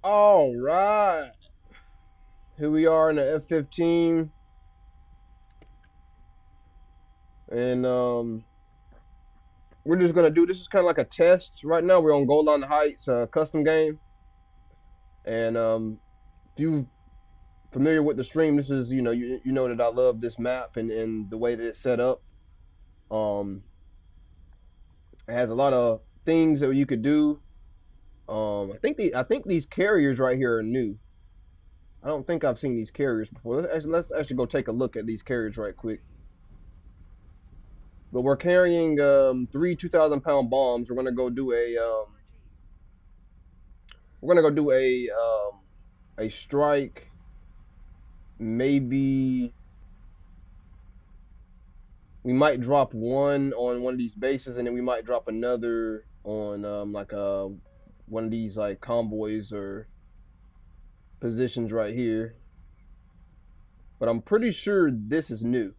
All right, here we are in the F15, and we're just gonna do this is kind of like a test right now. We're on Gold Line Heights, custom game, and if you're familiar with the stream, this is you know that I love this map and the way that it's set up. Um, it has a lot of things that you could do. I think these carriers right here are new. I don't think I've seen these carriers before. Let's actually go take a look at these carriers right quick. But we're carrying three 2,000 pound bombs. We're gonna go do a strike. Maybe we might drop one on one of these bases, and then we might drop another on one of these like convoys or positions right here. But I'm pretty sure this is new,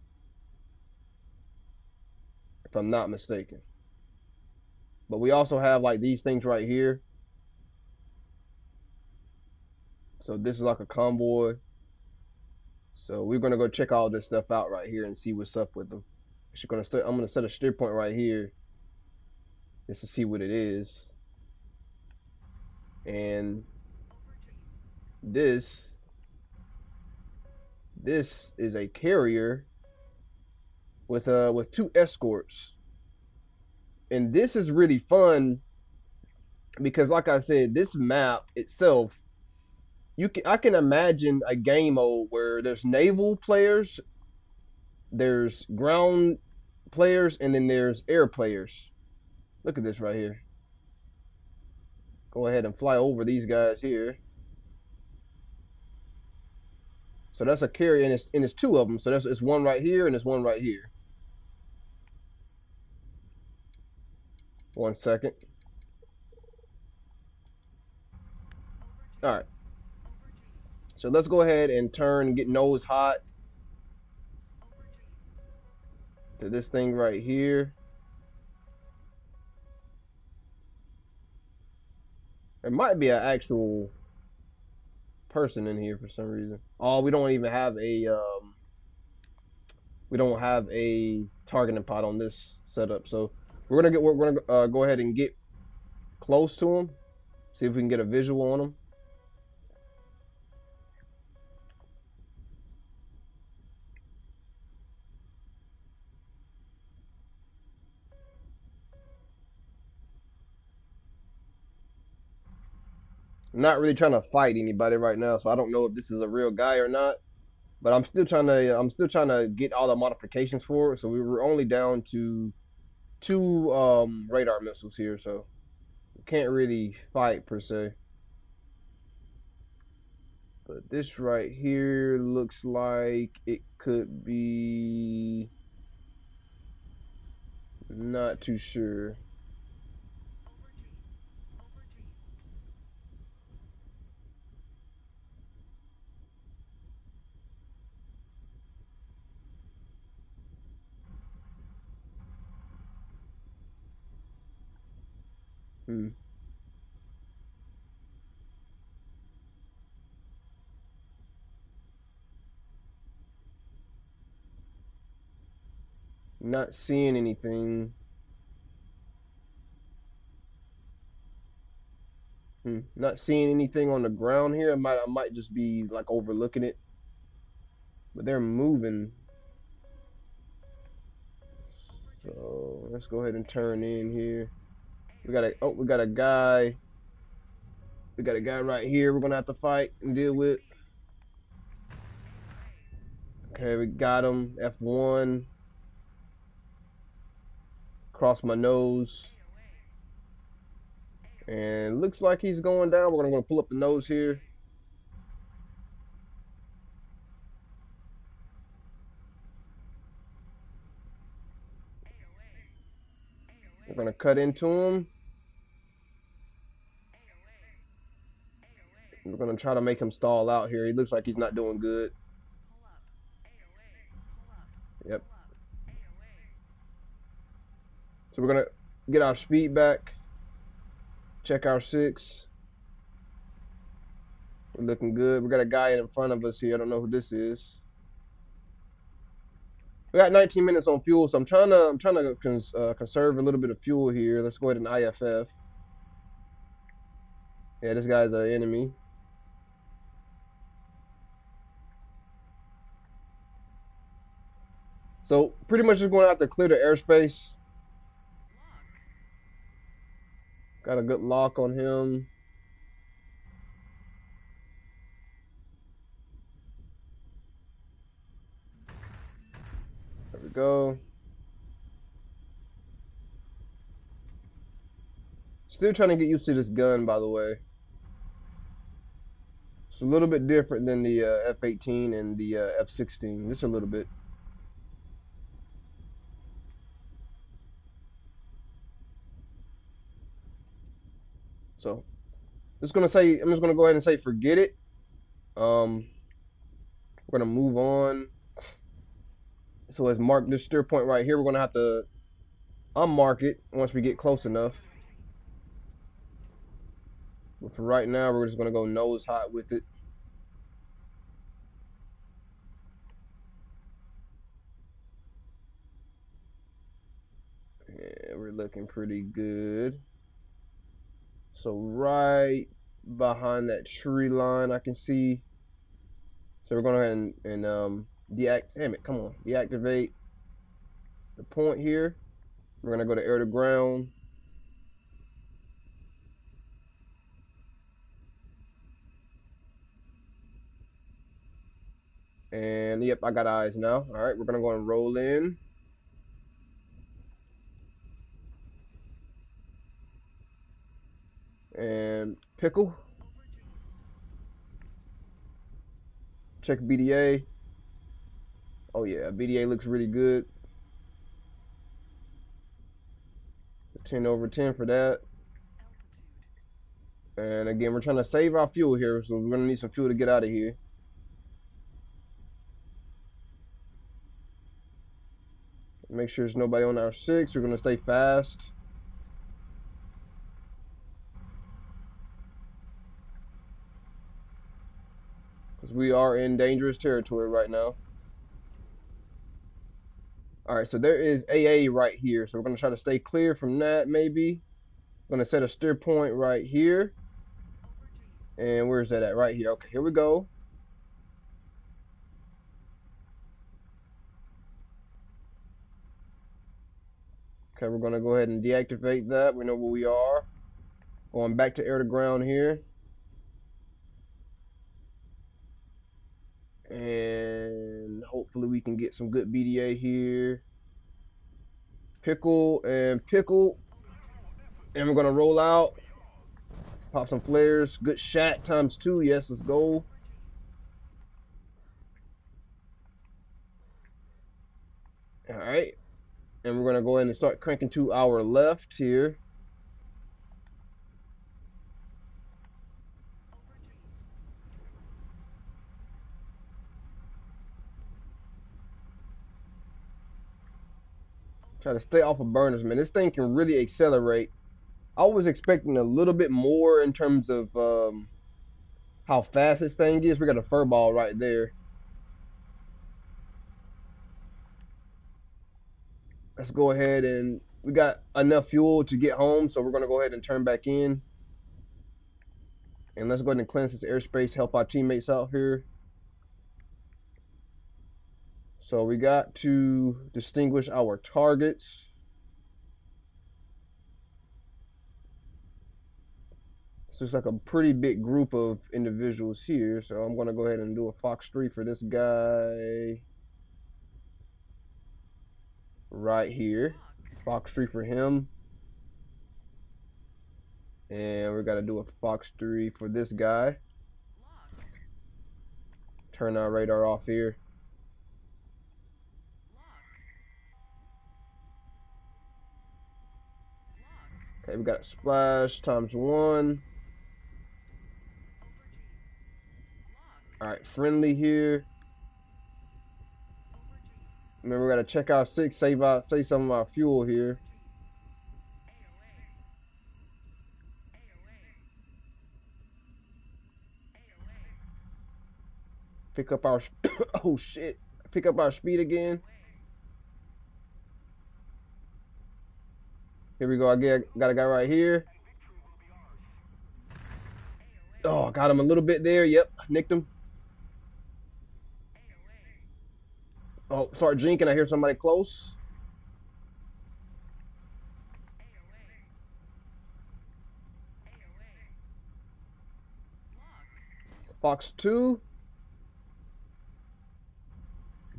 if I'm not mistaken. But we also have like these things right here. So this is like a convoy. So we're gonna go check all this stuff out right here and see what's up with them. I'm gonna set a steer point right here just to see what it is. And this this is a carrier with two escorts. And this is really fun because like I said, this map itself, I can imagine a game mode where there's naval players, there's ground players, and then there's air players. Look at this right here. Go ahead and fly over these guys here. So that's a carrier, and it's two of them. So it's one right here and it's one right here. 1 second. All right. So let's go ahead and get nose hot to this thing right here. There might be an actual person in here for some reason. Oh, we don't have a targeting pod on this setup. So we're gonna go ahead and get close to him, see if we can get a visual on him. I'm not really trying to fight anybody right now, so I don't know if this is a real guy or not. But I'm still trying to get all the modifications for it. So we were only down to two radar missiles here, so we can't really fight per se. But this right here looks like it could be, not too sure. Hmm. Not seeing anything. Not seeing anything on the ground here. I might just be like overlooking it. But they're moving. So let's go ahead and turn in here. We got a guy. We got a guy right here we're gonna have to fight and deal with. Okay, we got him. F1. Cross my nose. And looks like he's going down. We're gonna pull up the nose here. We're gonna cut into him. We're gonna try to make him stall out here. He looks like he's not doing good. Yep. So we're gonna get our speed back. Check our six. We're looking good. We got a guy in front of us here. I don't know who this is. We got 19 minutes on fuel, so I'm trying to conserve a little bit of fuel here. Let's go ahead and IFF. Yeah, this guy's an enemy. So pretty much just going out to clear the airspace. Got a good lock on him. There we go. Still trying to get used to this gun, by the way. It's a little bit different than the F15 and the F16, just a little bit. So I'm just gonna go ahead and say forget it. We're gonna move on. So let's mark this steer point right here. We're gonna have to unmark it once we get close enough. But for right now, we're just gonna go nose hot with it. Yeah, we're looking pretty good. So right behind that tree line, I can see. So we're going to go ahead and deactivate the point here. We're going to go to air to ground. And yep, I got eyes now. All right, we're going to go and roll in. And pickle. Check BDA. Oh yeah, BDA looks really good. 10/10 for that. And again, we're trying to save our fuel here, so we're gonna need some fuel to get out of here. Make sure there's nobody on our 6. We're gonna stay fast. Because we are in dangerous territory right now. Alright, so there is AA right here. So we're gonna try to stay clear from that maybe. I'm gonna set a steer point right here. And where's that at? Right here. Okay, here we go. Okay, we're gonna go ahead and deactivate that. We know where we are. Going back to air to ground here. And hopefully we can get some good BDA here. Pickle and pickle. And we're gonna roll out. Pop some flares. Good shot ×2. Yes, let's go. Alright. And we're gonna go ahead and start cranking to our left here. Try to stay off of burners, man. This thing can really accelerate. I was expecting a little bit more in terms of how fast this thing is. We got a fur ball right there. Let's go ahead and we got enough fuel to get home, so we're gonna go ahead and turn back in. And let's go ahead and cleanse this airspace, help our teammates out here. So we got to distinguish our targets. So it's like a pretty big group of individuals here. So I'm gonna go ahead and do a Fox 3 for this guy right here. Fox 3 for him. And we gotta do a Fox 3 for this guy. Turn our radar off here. Okay, we got splash ×1. Alright, friendly here. Remember, we gotta check out 6, save some of our fuel here. Pick up our oh shit. Pick up our speed again. Here we go. Got a guy right here. Oh, got him a little bit there. Yep, nicked him. Oh, start jinking. I hear somebody close. Fox 2.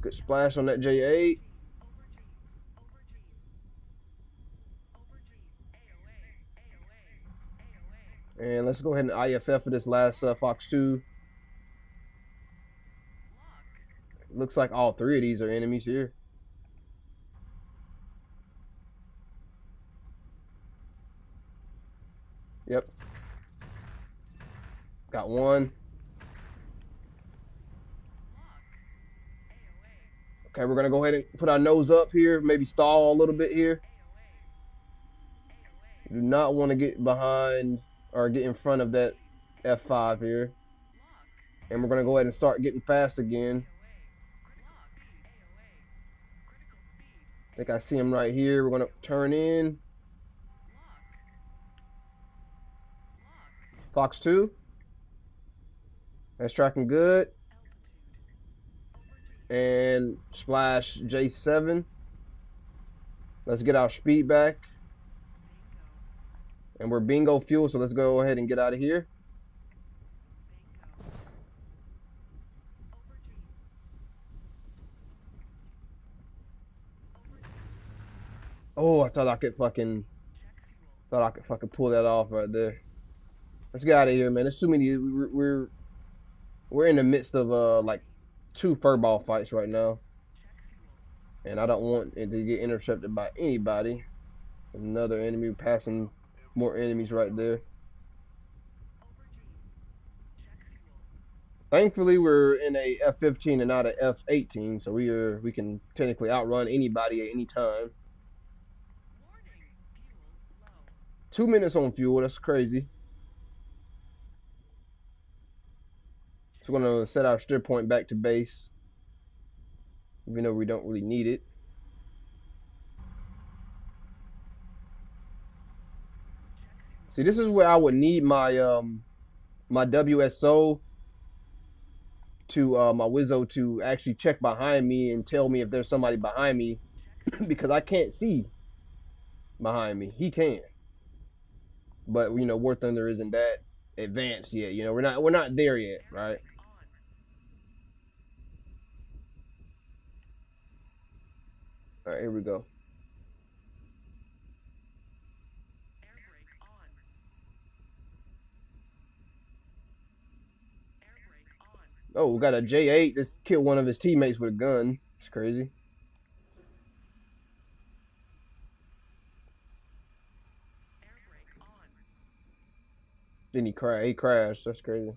Good splash on that J8. And let's go ahead and IFF for this last Fox 2. Looks like all three of these are enemies here. Yep. Got one. Okay, we're going to go ahead and put our nose up here. Maybe stall a little bit here. Do not want to get behind or get in front of that F5 here. And we're going to go ahead and start getting fast again. I think I see him right here. We're going to turn in. Fox 2. That's tracking good. And splash J7. Let's get our speed back. And we're bingo fuel, so let's go ahead and get out of here. Oh, I thought I could fucking pull that off right there. Let's get out of here, man. There's too many. We're in the midst of like 2 furball fights right now, and I don't want it to get intercepted by anybody. Another enemy passing, more enemies right there. Thankfully, we're in a F15 and not a F18, so we can technically outrun anybody at any time. 2 minutes on fuel. That's crazy. So we're gonna set our steer point back to base, even though we don't really need it. See, this is where I would need my WSO to my Wizzo to actually check behind me and tell me if there's somebody behind me because I can't see behind me. He can, but War Thunder isn't that advanced yet. We're not there yet, right? All right, here we go. Oh, we got a J8 just killed one of his teammates with a gun. It's crazy. Then he crashed. That's crazy.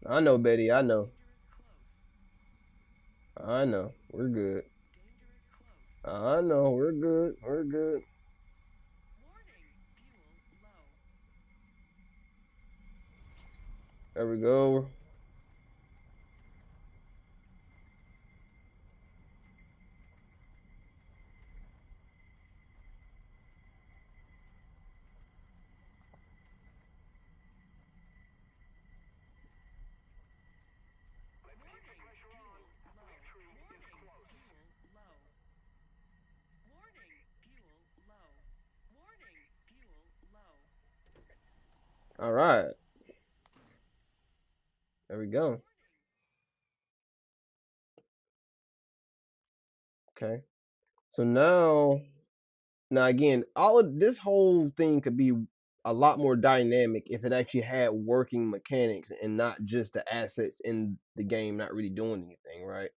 I know, Betty. I know. I know. We're good. I know. We're good. We're good. There we go. All right. There we go. Okay. So now again, all of this whole thing could be a lot more dynamic if it actually had working mechanics and not just the assets in the game not really doing anything, right?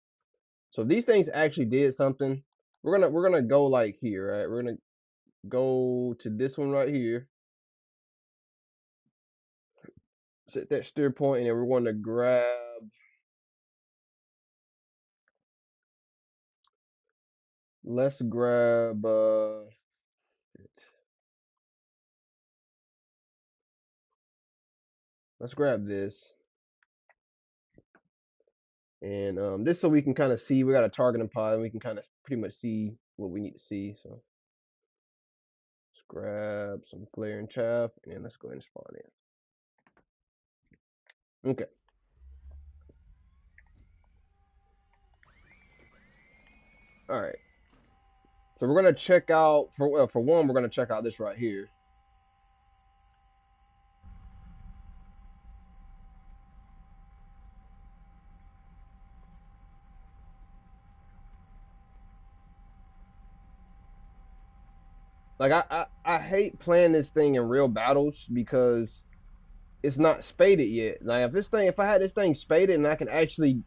So if these things actually did something, we're gonna go like here, right? We're gonna go to this one right here, set that steer point, and then we're going to grab. Let's grab let's grab this. And this so we can kind of see, we got a targeting pod and we can kind of pretty much see what we need to see. So let's grab some flare and chaff and then let's go ahead and spawn in. Okay. All right. So we're gonna check out for one, we're gonna check out this right here. Like I hate playing this thing in real battles because it's not spaded yet. Like if I had this thing spaded and I can actually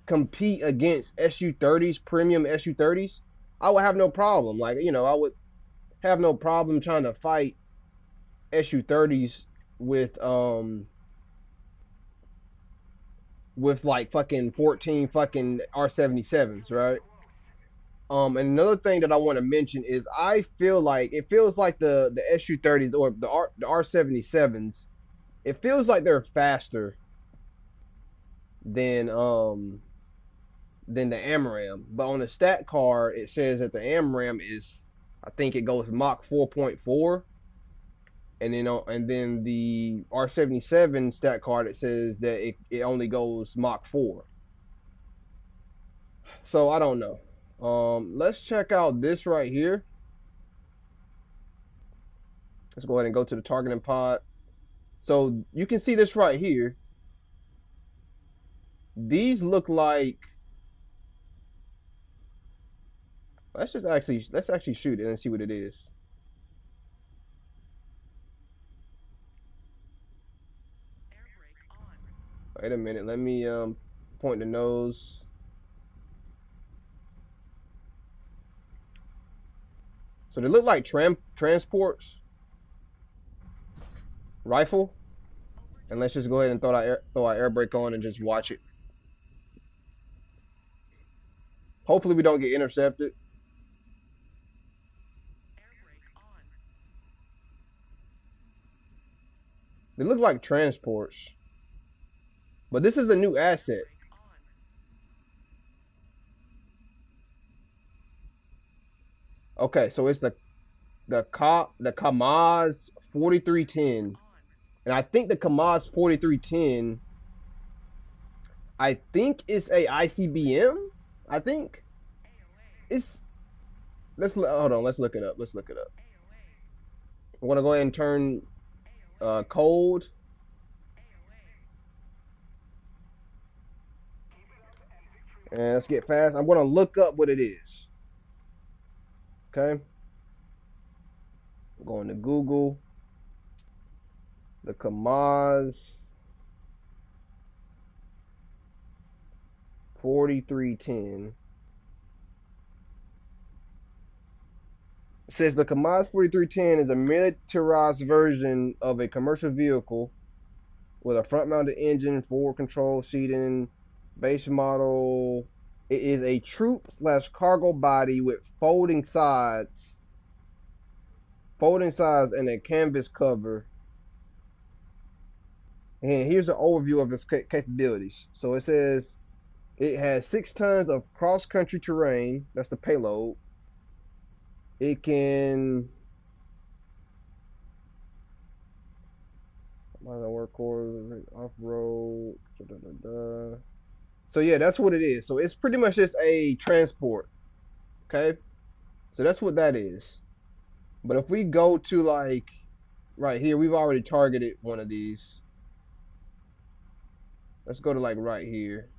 compete against SU-30s, premium SU-30s, I would have no problem. Like, I would have no problem trying to fight SU-30s with like fucking 14 fucking R77s, right? And another thing that I want to mention is I feel like it feels like the SU-30s or the R77s, it feels like they're faster than um than the AMRAM. But on the stat card, it says that the AMRAM is, I think it goes Mach 4.4, and then the R77 stat card, it says that it only goes Mach 4. So I don't know. Let's check out this right here. Let's go ahead and go to the targeting pod. So you can see this right here. These look like, let's actually shoot it and see what it is. Wait a minute, let me point the nose. So they look like transports rifle. And let's just go ahead and throw our air brake on and just watch it. Hopefully we don't get intercepted. They look like transports, but this is a new asset. Okay, so it's the KAMAZ 4310, and I think the KAMAZ 4310, I think it's a ICBM. I think it's. Hold on. Let's look it up. Let's look it up. I want to go ahead and turn cold. And let's get fast. I'm going to look up what it is. Okay. I'm going to Google. The KAMAZ 4310. It says the KAMAZ 4310 is a militarized version of a commercial vehicle with a front-mounted engine, forward control seating, base model. It is a troop/cargo body with folding sides, and a canvas cover. And here's an overview of its capabilities. So it says it has 6 tons of cross-country terrain. That's the payload. It can workhorse, off-road. So yeah, that's what it is. So it's pretty much just a transport. Okay, so that's what that is. But if we go to like right here, we've already targeted one of these. Let's go to like right here.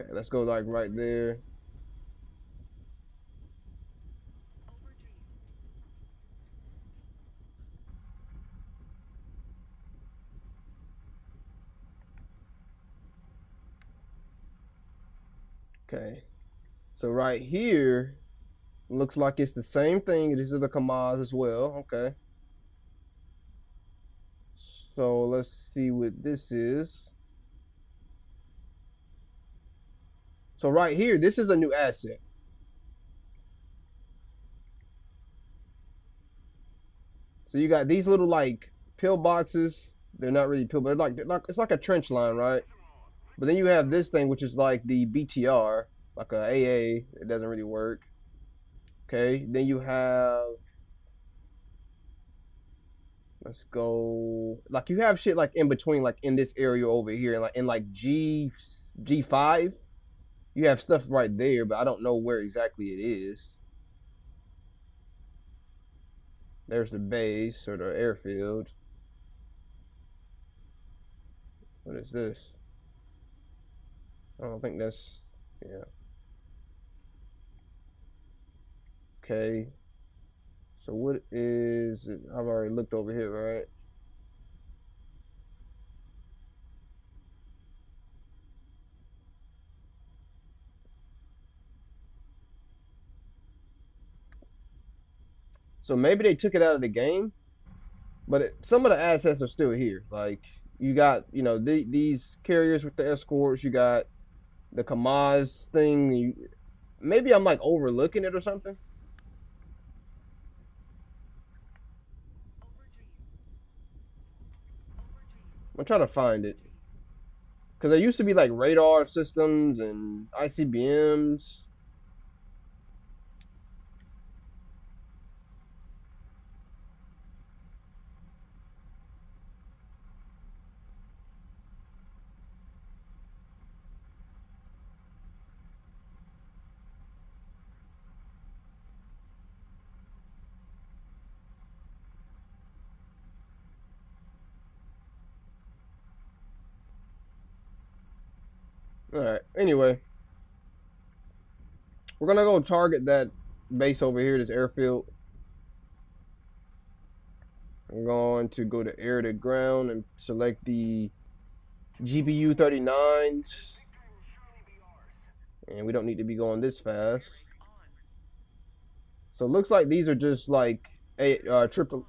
Okay, let's go like right there. Okay, so right here looks like it's the same thing. These are the KAMAZ as well. Okay, so let's see what this is. So right here, this is a new asset. So you got these little like pillboxes. They're not really pill, but they're like it's like a trench line, right? But then you have this thing, which is like the BTR, like a AA. It doesn't really work. Okay. Then you have, let's go. Like you have shit like in between, like in this area over here, and like in like G5. You have stuff right there, but I don't know where exactly it is. There's the base or the airfield. What is this? I don't think that's, yeah. Okay. So what is it? I've already looked over here, right? So maybe they took it out of the game, but some of the assets are still here. Like you got, these carriers with the escorts. You got the Kamaz thing. Maybe I'm like overlooking it or something. I'm trying to find it because there used to be like radar systems and ICBMs. All right. Anyway, we're gonna go target that base over here, this airfield. We're going to go to air to ground and select the GPU 39s. And we don't need to be going this fast. So it looks like these are just like triple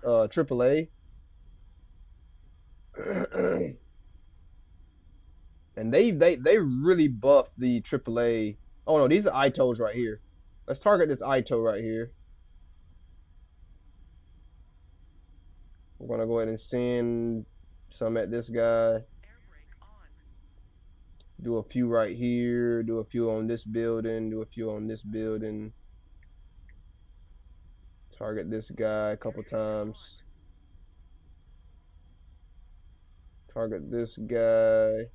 A. And they really buffed the triple A. Oh no, these are ITOs right here. Let's target this ITO right here. We're gonna go ahead and send some at this guy. Do a few right here. Do a few on this building. Do a few on this building. Target this guy a couple times. Target this guy.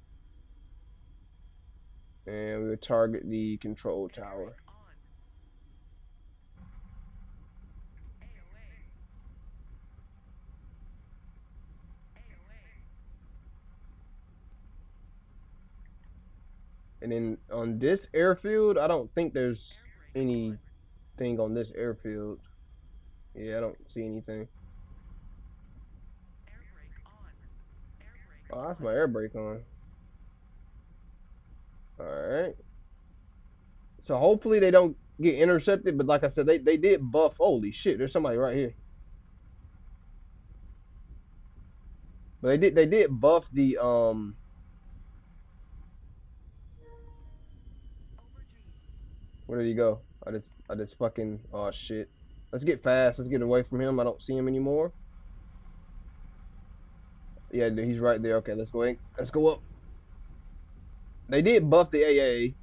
And we will target the control tower. And then on this airfield, I don't think there's anything on this airfield. Yeah, I don't see anything. Oh, that's my air brake on. Alright. So hopefully they don't get intercepted, but like I said, they did buff. Holy shit, there's somebody right here. But they did buff the where did he go? I just fucking, oh shit. Let's get fast. Let's get away from him. I don't see him anymore. Yeah, dude, he's right there. Okay, let's go in. Let's go up. They did buff the AA.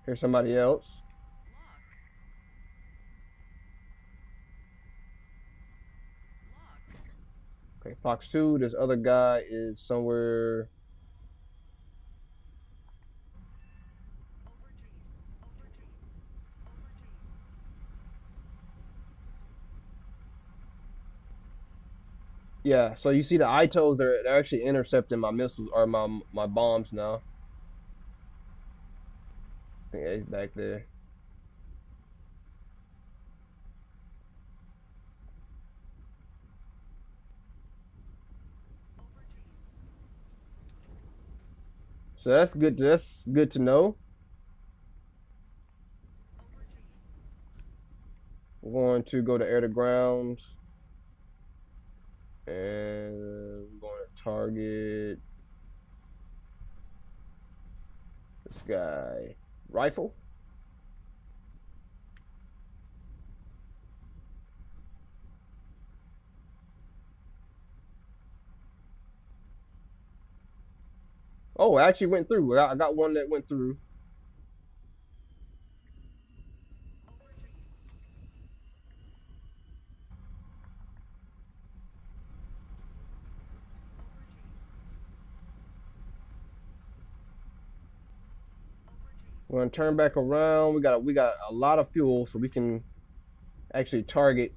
Here's somebody else. Okay, Fox 2. This other guy is somewhere. Yeah, so you see the ITOs, they're actually intercepting my missiles or my bombs now. I think he's back there. So that's good. That's good to know. We're going to go to air to ground. And we're going to target this guy. Rifle. Oh, it actually went through. I got one that went through. We're gonna turn back around. We got a lot of fuel, so we can actually target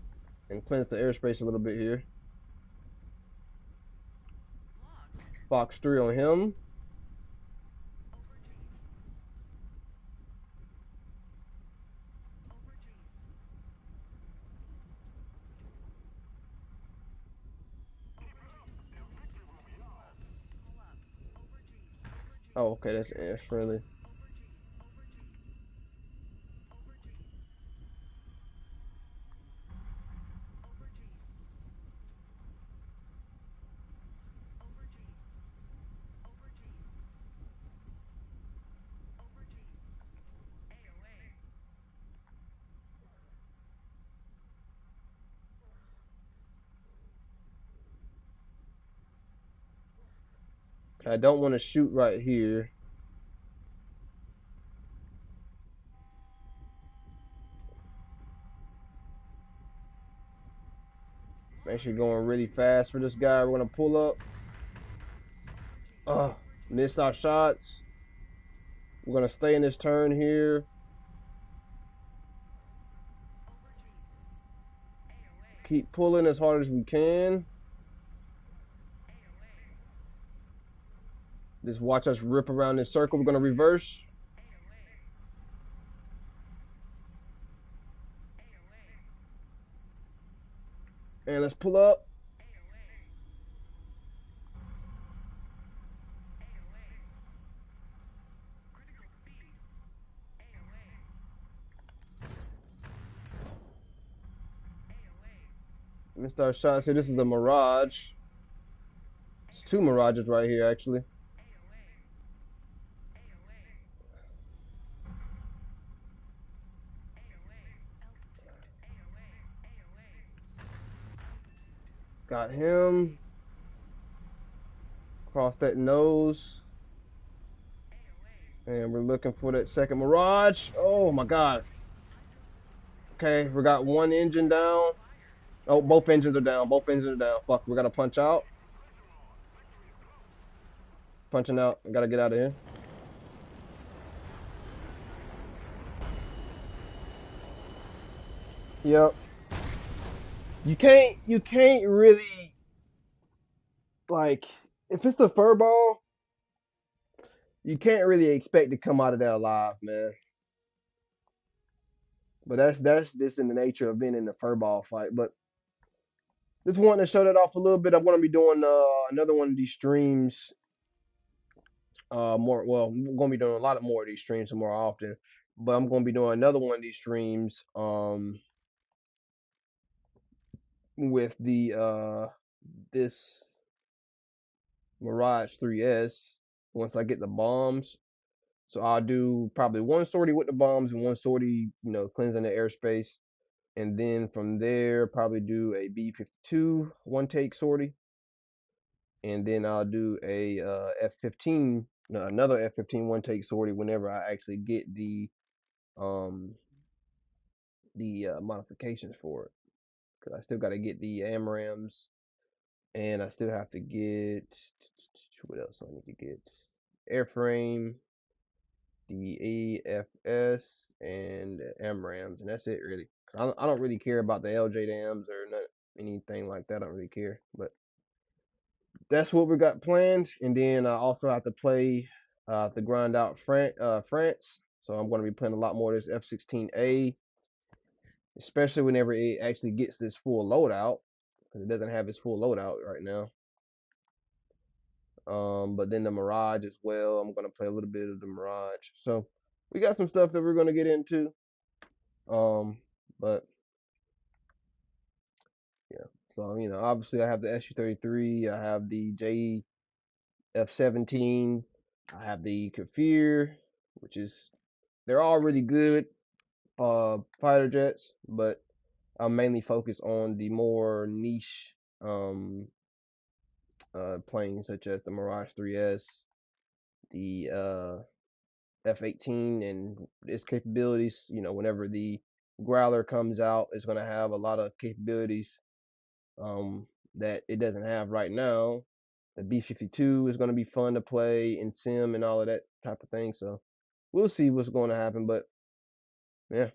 and cleanse the airspace a little bit here. Fox 3 on him. Oh, okay, that's air friendly. I don't want to shoot right here. Actually going really fast for this guy. We're gonna pull up. Missed our shots. We're gonna stay in this turn here. Keep pulling as hard as we can. Just watch us rip around this circle. We're gonna reverse. And let's pull up. Missed our shots here. This is the Mirage. It's two Mirages right here, actually. Got him. Cross that nose. And we're looking for that second Mirage. Oh my god. Okay, we got one engine down. Oh, both engines are down. Both engines are down. Fuck, we gotta punch out. Punching out. We gotta get out of here. Yep. You can't really like if it's the fur ball, you can't really expect to come out of there alive, man. But that's just in the nature of being in the fur ball fight. But just wanting to show that off a little bit. I'm gonna be doing another one of these streams. More well, I'm gonna be doing a lot of more of these streams more often. But I'm gonna be doing another one of these streams with the this Mirage 3S once I get the bombs. So I'll do probably one sortie with the bombs and one sortie, cleansing the airspace. And then from there, probably do a B-52 one take sortie. And then I'll do a F15, no, another F15 one take sortie whenever I actually get um the modifications for it. Because I still got to get the AMRAMs, and I still have to get what else I need to get? Airframe, the EFS, and the AMRAMs, and that's it really. I don't really care about the LJ dams or not, anything like that. I don't really care, but that's what we got planned. And then I also have to play to grind out France. So I'm going to be playing a lot more of this F16A, especially whenever it actually gets this full loadout, because it doesn't have its full loadout right now. But then the Mirage as well. I'm going to play a little bit of the Mirage. So we got some stuff that we're going to get into. But So, obviously I have the SU-33, I have the F15, I have the Kafir, which is they're all really good fighter jets, but I'm mainly focused on the more niche um planes such as the Mirage 3S, the F-18 and its capabilities. Whenever the Growler comes out, it's going to have a lot of capabilities that it doesn't have right now. The B-52 is going to be fun to play in sim and all of that type of thing. So we'll see what's going to happen. But yeah,